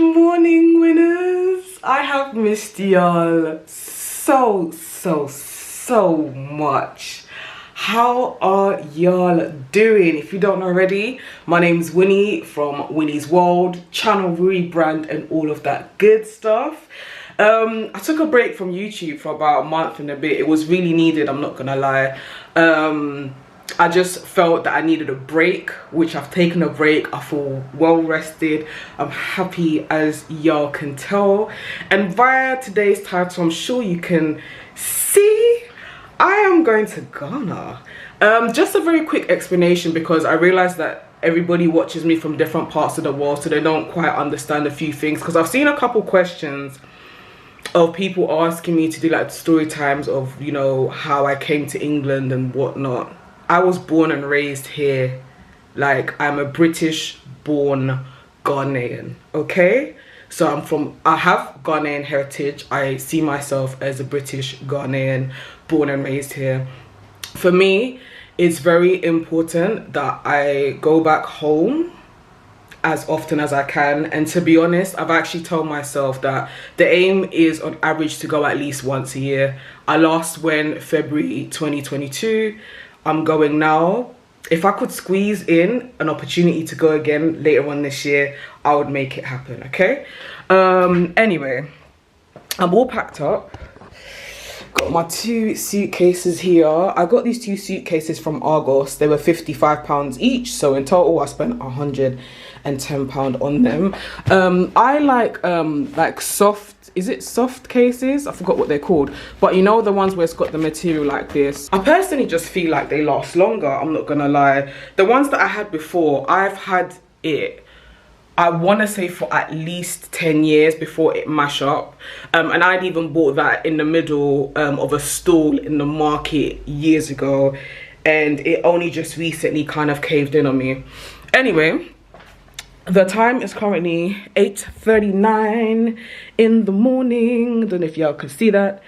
morning, winners. I have missed y'all so much. How are y'all doing? If you don't know already, my name's Winnie from Winnie's World, channel rebrand and all of that good stuff. I took a break from YouTube for about a month and a bit. It was really needed, I'm not gonna lie. I just felt that I needed a break, which I've taken a break. I feel well rested. I'm happy, as y'all can tell. And via today's title, I'm sure you can see, I am going to Ghana. Just a very quick explanation, because I realized that everybody watches me from different parts of the world, so they don't quite understand a few things. Because I've seen a couple questions of people asking me to do like story times of, you know, how I came to England and whatnot. I was born and raised here. Like, I'm a British born Ghanaian, okay? So I have Ghanaian heritage. I see myself as a British Ghanaian born and raised here. For me, it's very important that I go back home as often as I can. And to be honest, I've actually told myself that the aim is on average to go at least once a year. I last went February 2022. I'm going now. If I could squeeze in an opportunity to go again later on this year, I would make it happen, okay? Anyway, I'm all packed up. Got my 2 suitcases here. I got these 2 suitcases from Argos. They were £55 each, so in total I spent £110 on them. I like soft, is it soft cases? I forgot what they're called, but you know, the ones where it's got the material like this. I personally just feel like they last longer, I'm not gonna lie. The ones that I had before, I've had it, I want to say, for at least 10 years before it mash up. And I'd even bought that in the middle of a stall in the market years ago, and it only just recently kind of caved in on me. Anyway, the time is currently 8:39 in the morning. I don't know if y'all could see that.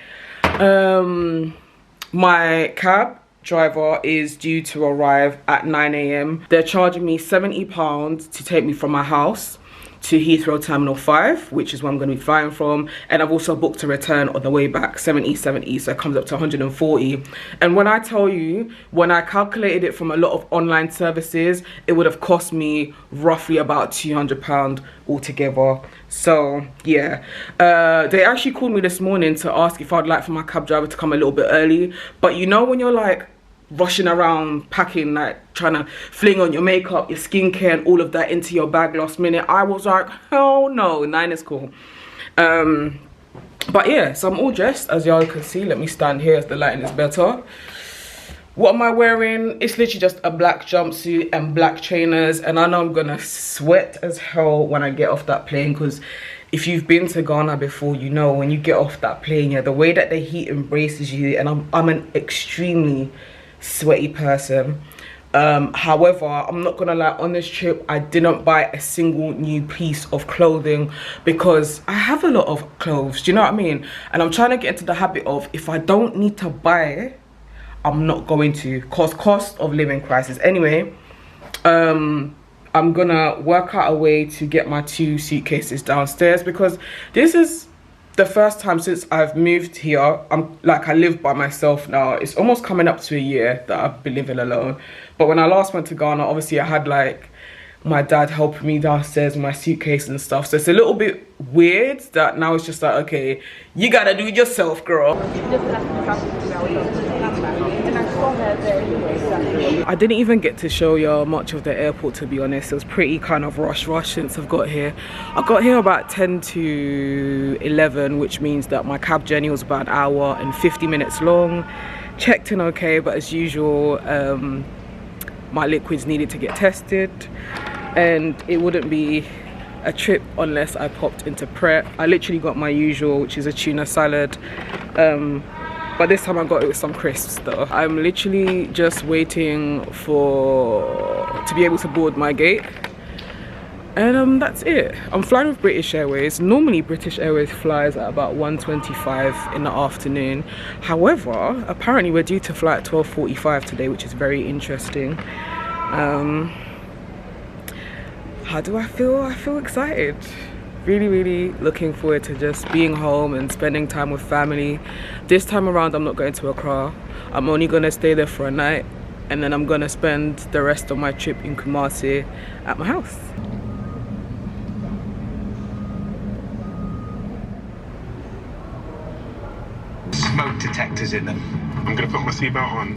My cab driver is due to arrive at 9 AM. They're charging me £70 to take me from my house to Heathrow Terminal 5, which is where I'm going to be flying from. And I've also booked a return on the way back, 70, so it comes up to 140. And when I tell you, when I calculated it from a lot of online services, it would have cost me roughly about £200 altogether. So yeah, they actually called me this morning to ask if I'd like for my cab driver to come a little bit early. But you know, when you're like rushing around packing, like trying to fling on your makeup, your skincare and all of that into your bag last minute, I was like, oh no, 9 is cool. But yeah, so I'm all dressed, as y'all can see. Let me stand here as the lighting is better. What am I wearing? It's literally just a black jumpsuit and black trainers, and I know I'm gonna sweat as hell when I get off that plane, because if you've been to Ghana before, you know when you get off that plane, yeah, the way that the heat embraces you, and I'm an extremely sweaty person. However, I'm not gonna lie, on this trip I didn't buy a single new piece of clothing, because I have a lot of clothes, do you know what I mean? And I'm trying to get into the habit of, if I don't need to buy, I'm not going to, cause cost of living crisis. Anyway, I'm gonna work out a way to get my 2 suitcases downstairs, because this is the first time since I've moved here. I live by myself now. It's almost coming up to a year that I've been living alone. But when I last went to Ghana, obviously I had like my dad helping me downstairs with my suitcase and stuff. So it's a little bit weird that now it's just like, okay, you gotta do it yourself, girl. I didn't even get to show y'all much of the airport, to be honest. It was pretty kind of rush since I've got here. I got here about 10 to 11, which means that my cab journey was about an hour and 50 minutes long. Checked in okay, but as usual, my liquids needed to get tested, and it wouldn't be a trip unless I popped into Pret. I literally got my usual, which is a tuna salad, but this time I got it with some crisps though. I'm literally just waiting to be able to board my gate, and that's it. I'm flying with British Airways. Normally British Airways flies at about 1:25 in the afternoon. However, apparently we're due to fly at 12:45 today, which is very interesting. How do I feel? I feel excited. really looking forward to just being home and spending time with family. This time around I'm not going to Accra. I'm only going to stay there for a night, and then I'm going to spend the rest of my trip in Kumasi at my house. Smoke detectors in them. I'm going to put my seatbelt on.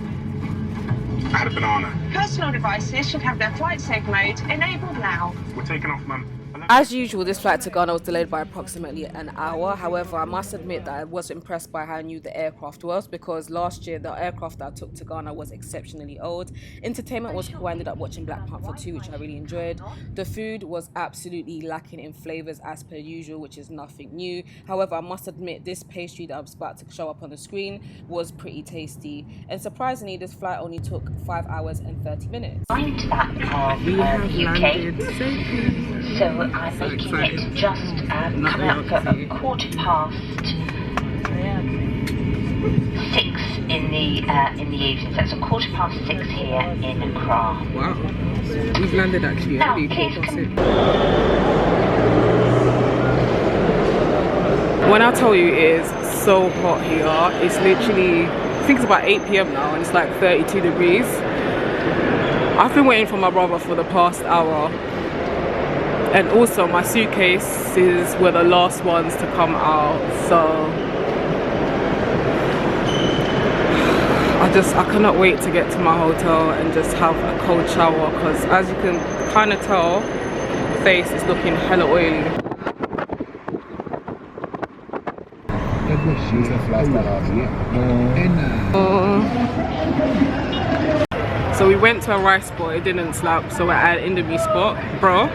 I had a banana. Personal devices should have their flight safe mode enabled now. We're taking off, mum. As usual, this flight to Ghana was delayed by approximately an hour. However, I must admit that I was impressed by how new the aircraft was, because last year the aircraft that I took to Ghana was exceptionally old. Entertainment was cool. I ended up watching Black Panther 2, which I really enjoyed. The food was absolutely lacking in flavours as per usual, which is nothing new. However, I must admit this pastry that I'm about to show up on the screen was pretty tasty. And surprisingly, this flight only took 5 hours and 30 minutes. Mind that of We have UK, landed safely. so I'm making it just coming up for a 6:15 in the evening. So it's a 6:15 here in Accra. Wow, we've landed actually Now, early. please When I tell you it is so hot here, it's literally, I think it's about 8 p.m. now and it's like 32 degrees. I've been waiting for my brother for the past hour, and also my suitcases were the last ones to come out, so I cannot wait to get to my hotel and just have a cold shower, because as you can kind of tell, the face is looking hella oily. So we went to a rice spot, it didn't slap, so we're at an Indomie spot, bro.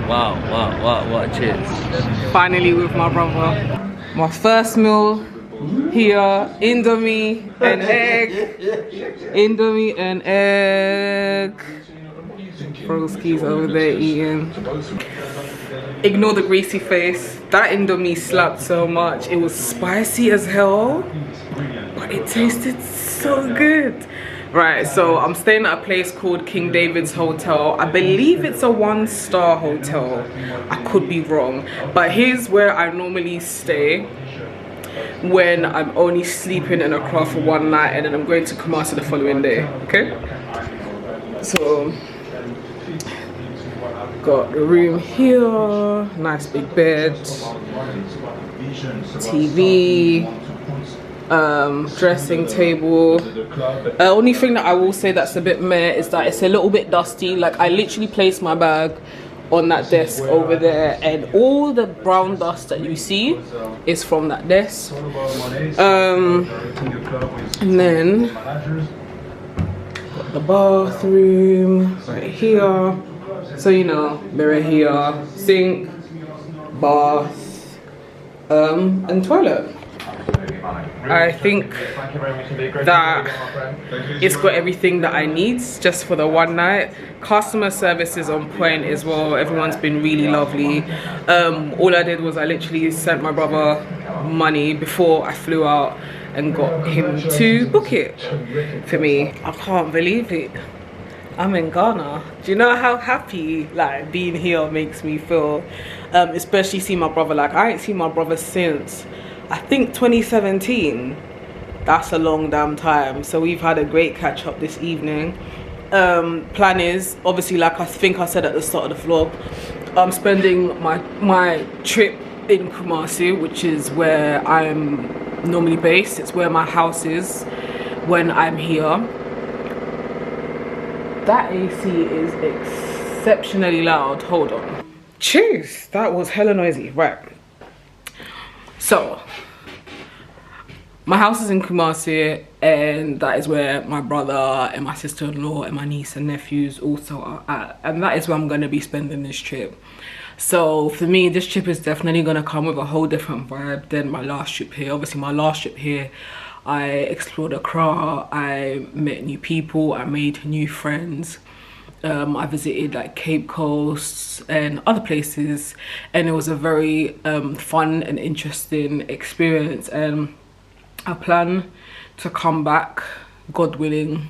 Wow, cheers. Finally with my brother. My first meal here, Indomie and egg. Indomie and egg. Broski's over there eating. Ignore the greasy face. That Indomie slapped so much. It was spicy as hell, but it tasted so good. Right, so I'm staying at a place called King David's Hotel. I believe it's a 1-star hotel. I could be wrong, but here's where I normally stay when I'm only sleeping in Accra for one night and then I'm going to Kumasi the following day. Okay, so got the room here, nice big bed, TV, dressing table. Only thing that I will say that's a bit meh is that it's a little bit dusty. Like, I literally placed my bag on that desk over there, and all the brown dust that you see is from that desk. And then got the bathroom right here, so you know, mirror here, sink, bath, and toilet. I think that it's got everything that I need just for the one night. Customer service is on point as well. Everyone's been really lovely. All I did was I literally sent my brother money before I flew out and got him to book it for me. I can't believe it. I'm in Ghana. Do you know how happy like being here makes me feel? Especially seeing my brother. Like, I ain't seen my brother since I think 2017. That's a long damn time. So we've had a great catch up this evening. Plan is, obviously, like I think I said at the start of the vlog, I'm spending my trip in Kumasi, which is where I'm normally based. It's where my house is when I'm here. That AC is exceptionally loud. Hold on. Jeez, that was hella noisy. Right. So, my house is in Kumasi, and that is where my brother and my sister-in-law and my niece and nephews also are at. And that is where I'm going to be spending this trip. So, for me, this trip is definitely going to come with a whole different vibe than my last trip here. Obviously, my last trip here, I explored Accra, I met new people, I made new friends. I visited like Cape Coast and other places, and it was a very fun and interesting experience, and I plan to come back, God willing.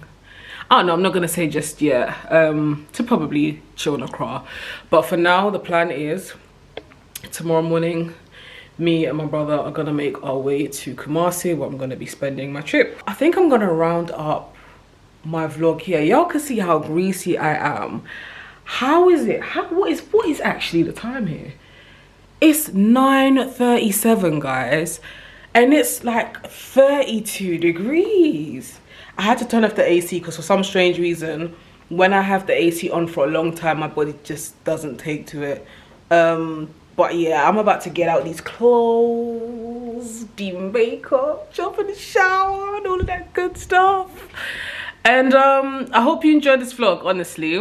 I don't know, I'm not gonna say just yet, to probably chill in Accra. But for now, the plan is tomorrow morning, me and my brother are gonna make our way to Kumasi, where I'm gonna be spending my trip. I think I'm gonna round up my vlog here. Y'all can see how greasy I am. How is it? What is actually the time here? It's 9:37, guys, and it's like 32 degrees. I had to turn off the AC because for some strange reason, when I have the AC on for a long time, my body just doesn't take to it. But yeah, I'm about to get out these clothes, do makeup, jump in the shower, and all of that good stuff. And I hope you enjoyed this vlog, honestly.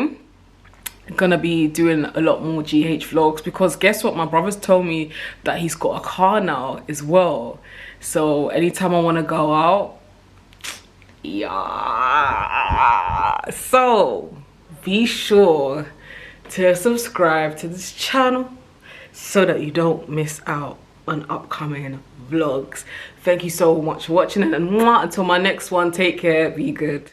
I'm gonna be doing a lot more GH vlogs because guess what? My brother's told me that he's got a car now as well. So anytime I wanna go out, yeah. So be sure to subscribe to this channel so that you don't miss out on upcoming vlogs. Thank you so much for watching, and until my next one, take care, be good.